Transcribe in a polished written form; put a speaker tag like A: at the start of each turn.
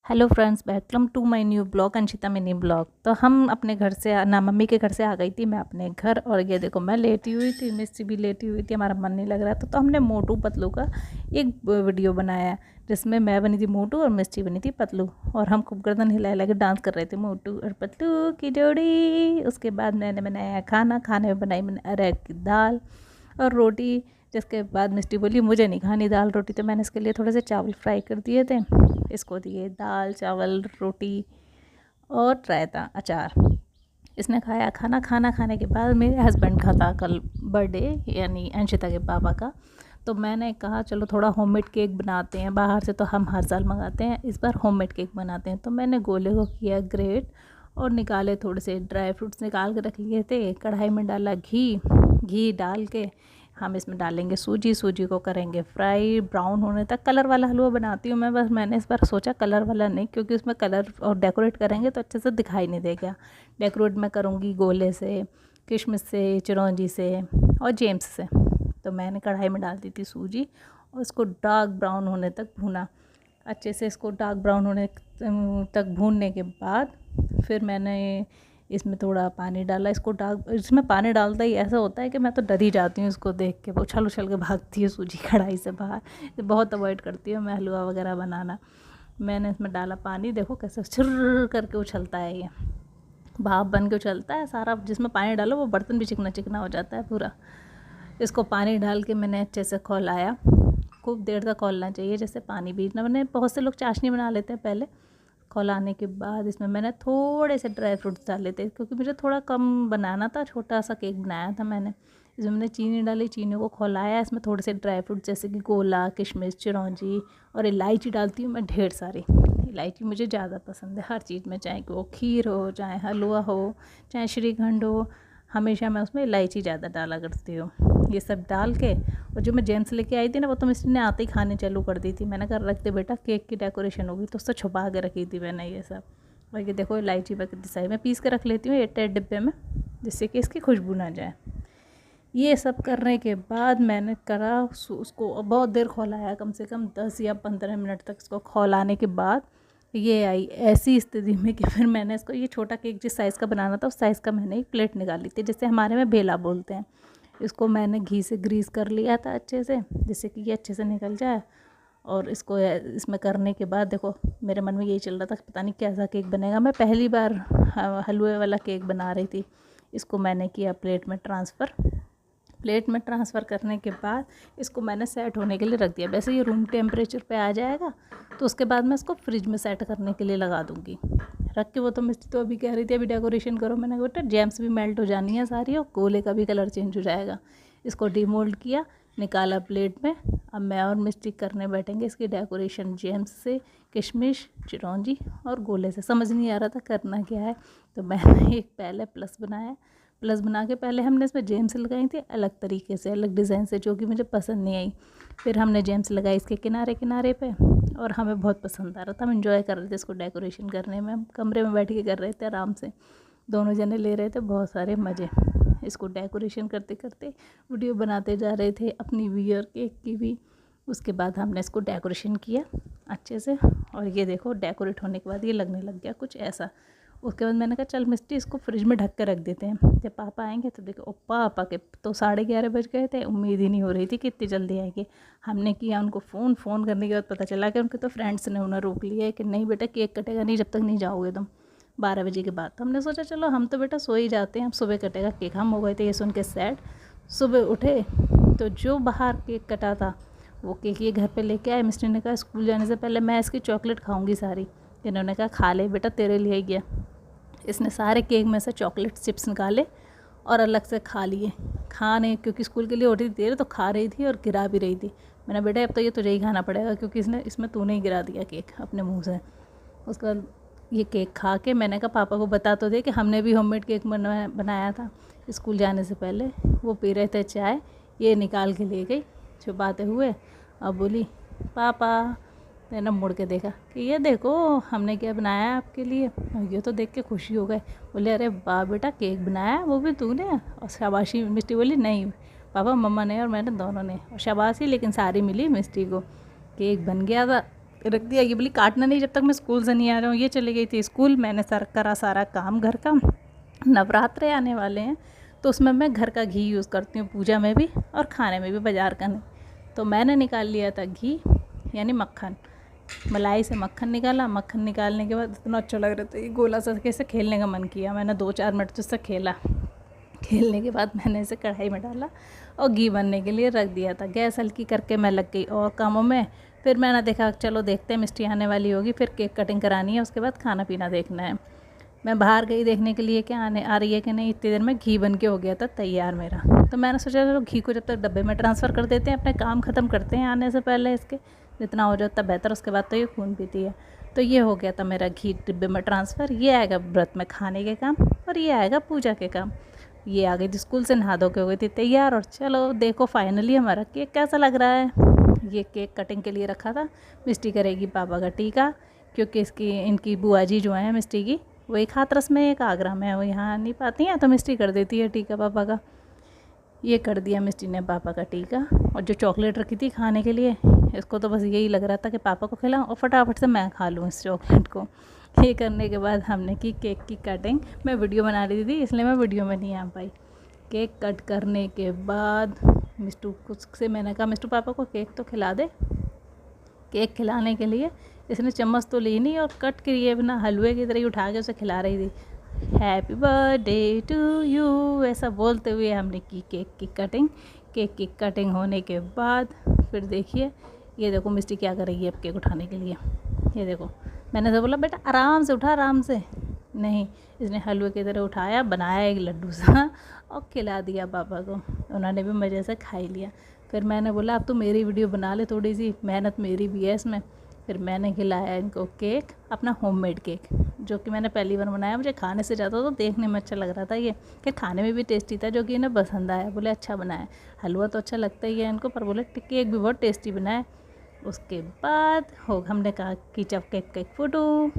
A: Hello friends, welcome to my new blog Anshita mini blog. तो हम अपने घर से ना मम्मी के घर से आ गई थी मैं अपने घर। और ये देखो मैं लेटी हुई थी, मिस्सी भी लेटी हुई थी, हमारा मन नहीं लग रहा था। तो हमने मोटू पतलू का एक वीडियो बनाया जिसमें मैं बनी थी मोटू और मिस्सी बनी थी पतलू। और हम खूब गर्दन हिला हिला के डांस कर रहे थे, मोटू और पतलू की जोड़ी। उसके बाद मैंने बनाया खाना, खाने में बनाई मैंने अरहर की दाल और रोटी। जिसके बाद मिस्टी बोली मुझे नहीं खानी दाल रोटी, तो मैंने इसके लिए थोड़े से चावल फ्राई कर दिए थे। इसको दिए दाल चावल रोटी और रायता अचार। इसने खाया खाना। खाना खाने के बाद मेरे हस्बैंड का था कल बर्थडे, यानी अंशिता के पापा का। तो मैंने कहा चलो थोड़ा होममेड केक बनाते हैं, बाहर से तो हम हर साल मंगाते हैं, इस बार होममेड केक बनाते हैं। तो मैंने गोले को किया ग्रेट और निकाले थोड़े से ड्राई फ्रूट्स निकाल के रख लिए थे। कढ़ाई में डाला घी डाल के हम इसमें डालेंगे सूजी को करेंगे फ्राई ब्राउन होने तक। कलर वाला हलवा बनाती हूँ मैं, बस मैंने इस बार सोचा कलर वाला नहीं, क्योंकि उसमें कलर और डेकोरेट करेंगे तो अच्छे से दिखाई नहीं देगा। डेकोरेट मैं करूँगी गोले से, किशमिश से, चिरौंजी से और जेम्स से। तो मैंने कढ़ाई में डाल दी थी सूजी और इसको डार्क ब्राउन होने तक भूना अच्छे से। इसको डार्क ब्राउन होने तक भूनने के बाद फिर मैंने इसमें थोड़ा पानी डाला। इसमें पानी डालता ही ऐसा होता है कि मैं तो डर ही जाती हूँ इसको देख के, वो उछल उछल के भागती है सूजी कढ़ाई से बाहर। तो बहुत अवॉइड करती हूँ मैं हलवा वगैरह बनाना। मैंने इसमें डाला पानी, देखो कैसे छुर्र करके उछलता है, ये भाप बन के उछलता है सारा। जिसमें पानी डालो वो बर्तन भी चिकना चिकना हो जाता है पूरा। इसको पानी डाल के मैंने अच्छे से खौलाया। खूब देर तक खौलना चाहिए, जैसे पानी बीजना। मैंने बहुत से लोग चाशनी बना लेते हैं पहले। खौलाने के बाद इसमें मैंने थोड़े से ड्राई फ्रूट्स डाले थे, क्योंकि मुझे थोड़ा कम बनाना था, छोटा सा केक बनाया था मैंने। इसमें मैंने चीनी डाली, चीनी को खौलाया। इसमें थोड़े से ड्राई फ्रूट्स जैसे कि गोला, किशमिश, चिरौंजी और इलायची डालती हूँ मैं ढेर सारी। इलायची मुझे ज़्यादा पसंद है हर चीज़ में, चाहे वो खीर हो, चाहे हलवा हो, चाहे श्रीखंड हो, हमेशा मैं उसमें इलायची ज़्यादा डाला करती हूँ। ये सब डाल के, और जो मैं जेम्स लेके आई थी ना, वो तो मिस्टी ने आते ही खाने चालू कर दी थी। मैंने कहा रख दे बेटा, केक की डेकोरेशन होगी, तो उससे छुपा के रखी थी मैंने ये सब। और ये देखो इलायची वगैरह सारी मैं पीस के रख लेती हूँ एट डिब्बे में, जिससे कि इसकी खुशबू ना जाए। ये सब करने के बाद मैंने करा उसको बहुत देर खौलाया, कम से कम 10 या 15 मिनट तक इसको खौलाने के बाद ये आई ऐसी स्थिति में कि फिर मैंने इसको, ये छोटा केक जिस साइज़ का बनाना था उस साइज़ का मैंने एक प्लेट निकाली थी, जिसे हमारे में बेला बोलते हैं। इसको मैंने घी से ग्रीस कर लिया था अच्छे से, जिससे कि ये अच्छे से निकल जाए। और इसको इसमें करने के बाद देखो मेरे मन में यही चल रहा था पता नहीं कैसा केक बनेगा। मैं पहली बार हलवे वाला केक बना रही थी। इसको मैंने किया प्लेट में ट्रांसफ़र। प्लेट में ट्रांसफ़र करने के बाद इसको मैंने सेट होने के लिए रख दिया। वैसे ये रूम टेम्परेचर पे आ जाएगा, तो उसके बाद मैं इसको फ्रिज में सेट करने के लिए लगा दूँगी रख के। वो तो मिस्टी तो अभी कह रही थी अभी डेकोरेशन करो। मैंने कहा बेटा जेम्स भी मेल्ट हो जानी है सारी, और गोले का भी कलर चेंज हो जाएगा। इसको डीमोल्ड किया, निकाला प्लेट में। अब मैं और मिस्टी करने बैठेंगे इसकी डेकोरेशन जेम्स से, किशमिश, चिरौंजी और गोले से। समझ नहीं आ रहा था करना क्या है, तो मैंने एक पहले प्लस बनाया। प्लस बना के पहले हमने इसमें जेम्स लगाई थी अलग तरीके से, अलग डिज़ाइन से, जो कि मुझे पसंद नहीं आई। फिर हमने जेम्स लगाई इसके किनारे किनारे पे, और हमें बहुत पसंद आ रहा था। हम इन्जॉय कर रहे थे इसको डेकोरेशन करने में। हम कमरे में बैठ के कर रहे थे आराम से, दोनों जने ले रहे थे बहुत सारे मज़े। इसको डेकोरेशन करते करते वीडियो बनाते जा रहे थे अपनी भी और केक की भी। उसके बाद हमने इसको डेकोरेशन किया अच्छे से, और ये देखो डेकोरेट होने के बाद ये लगने लग गया कुछ ऐसा। उसके बाद मैंने कहा चल मिस्टी इसको फ्रिज में ढक के रख देते हैं, जब पापा आएंगे तो देखो। पापा के तो 11:30 बज गए थे, उम्मीद ही नहीं हो रही थी कि इतनी जल्दी आएंगे। हमने किया उनको फ़ोन करने के बाद पता चला कि उनके तो फ्रेंड्स ने उन्हें रोक लिया है कि नहीं बेटा केक कटेगा नहीं जब तक नहीं जाओगे तुम 12 बजे के बाद। तो हमने सोचा चलो हम तो बेटा सो ही जाते हैं, हम सुबह कटेगा केक। हम हो गए थे ये सुन के सैड। सुबह उठे तो जो बाहर केक कटा था वो केक ये घर पे लेके आए। मिस्टर ने कहा स्कूल जाने से पहले मैं इसकी चॉकलेट खाऊंगी सारी। इन्होंने कहा खा ले बेटा तेरे लिए ही गया। इसने सारे केक में से चॉकलेट चिप्स निकाले और अलग से खा लिए। खाने क्योंकि स्कूल के लिए उठी देर तो खा रही थी और गिरा भी रही थी। मैंने बेटा अब तो ये तुझे ही खाना पड़ेगा, क्योंकि इसमें तूने ही गिरा दिया केक अपने मुँह से। उसके बाद ये केक खा के मैंने कहा पापा को बता तो दे कि हमने भी होममेड केक बनाया था स्कूल जाने से पहले। वो पी रहे थे चाय, ये निकाल के ले गई छुपाते हुए। अब बोली पापा, मैंने मुड़ के देखा कि ये देखो हमने क्या बनाया है आपके लिए। और ये तो देख के खुशी हो गए, बोले अरे वाह बेटा केक बनाया वो भी तूने। और शाबाशी मिस्टी बोली नहीं पापा मम्मा ने और मैंने दोनों ने, और शाबाशी लेकिन सारी मिली मिस्टी को। केक बन गया था रख दिया। ये बोली काटना नहीं जब तक मैं स्कूल से नहीं आ रहा हूँ। ये चली गई थी स्कूल, मैंने करा सारा काम घर का। नवरात्रे आने वाले हैं तो उसमें मैं घर का घी यूज़ करती हूँ, पूजा में भी और खाने में भी, बाज़ार का नहीं। तो मैंने निकाल लिया था घी यानी मक्खन, मलाई से मक्खन निकाला। मक्खन निकालने के बाद इतना अच्छा लग रहा था, ये गोला सा कैसे खेलने का मन किया। मैंने 2-4 मिनट तो उससे खेला। खेलने के बाद मैंने इसे कढ़ाई में डाला और घी बनने के लिए रख दिया था। गैस हल्की करके मैं लग गई और कामों में। फिर मैंने देखा चलो देखते हैं, मिस्टी आने वाली होगी, फिर केक कटिंग करानी है, उसके बाद खाना पीना देखना है। मैं बाहर गई देखने के लिए क्या आ रही है कि नहीं। इतनी देर में घी बन के हो गया था तैयार मेरा। तो मैंने सोचा चलो घी को जब तक डब्बे में ट्रांसफ़र कर देते हैं, अपने काम ख़त्म करते हैं आने से पहले इसके, जितना हो जाए उतना बेहतर। उसके बाद तो ये खून पीती है। तो ये हो गया था मेरा घी डिब्बे में ट्रांसफ़र। ये आएगा व्रत में खाने के काम और ये आएगा पूजा के काम। ये आ गई थी स्कूल से, नहा धो के हो गई थी तैयार। और चलो देखो फाइनली हमारा केक कैसा लग रहा है। ये केक कटिंग के लिए रखा था। मिस्टी करेगी पापा का टीका, क्योंकि इनकी बुआ जी जो हैं मिस्टी की, वो एक हाथरस में एक आगरा में है, वो यहाँ नहीं पाती हैं, तो मिस्टी कर देती है टीका पापा का। ये कर दिया मिस्टी ने पापा का टीका। और जो चॉकलेट रखी थी खाने के लिए, इसको तो बस यही लग रहा था कि पापा को खिलाऊं और फटाफट से मैं खा लूँ इस चॉकलेट को। ये करने के बाद हमने की केक की कटिंग। मैं वीडियो बना रही थी इसलिए मैं वीडियो में नहीं आ पाई। केक कट करने के बाद मिस्टू से मैंने कहा मिस्टू पापा को केक तो खिला दे। केक खिलाने के लिए इसने चम्मच तो ली नहीं और कट किए बिना हलवे की तरह ही उठा के उसे खिला रही थी। हैप्पी बर्थडे टू यू ऐसा बोलते हुए हमने की केक की कटिंग। केक की कटिंग होने के बाद फिर देखिए, ये देखो मिस्टी क्या कर रही है अब केक उठाने के लिए। ये देखो, मैंने तो बोला बेटा आराम से उठा, आराम से। नहीं, इसने हलवे की तरह उठाया, बनाया एक लड्डू सा और खिला दिया पापा को। उन्होंने भी मज़े से खा ही लिया। फिर मैंने बोला अब तो मेरी वीडियो बना ले, थोड़ी सी मेहनत मेरी भी है इसमें। फिर मैंने खिलाया इनको केक, अपना होममेड केक, जो कि मैंने पहली बार बनाया। मुझे खाने से ज़्यादा तो देखने में अच्छा लग रहा था ये, कि खाने में भी टेस्टी था, जो कि इन्हें पसंद आया। बोले अच्छा बनाया। हलवा तो अच्छा लगता ही है इनको, पर बोले केक भी बहुत टेस्टी बनाया। उसके बाद हमने कहा कि जब केक फ़ोटो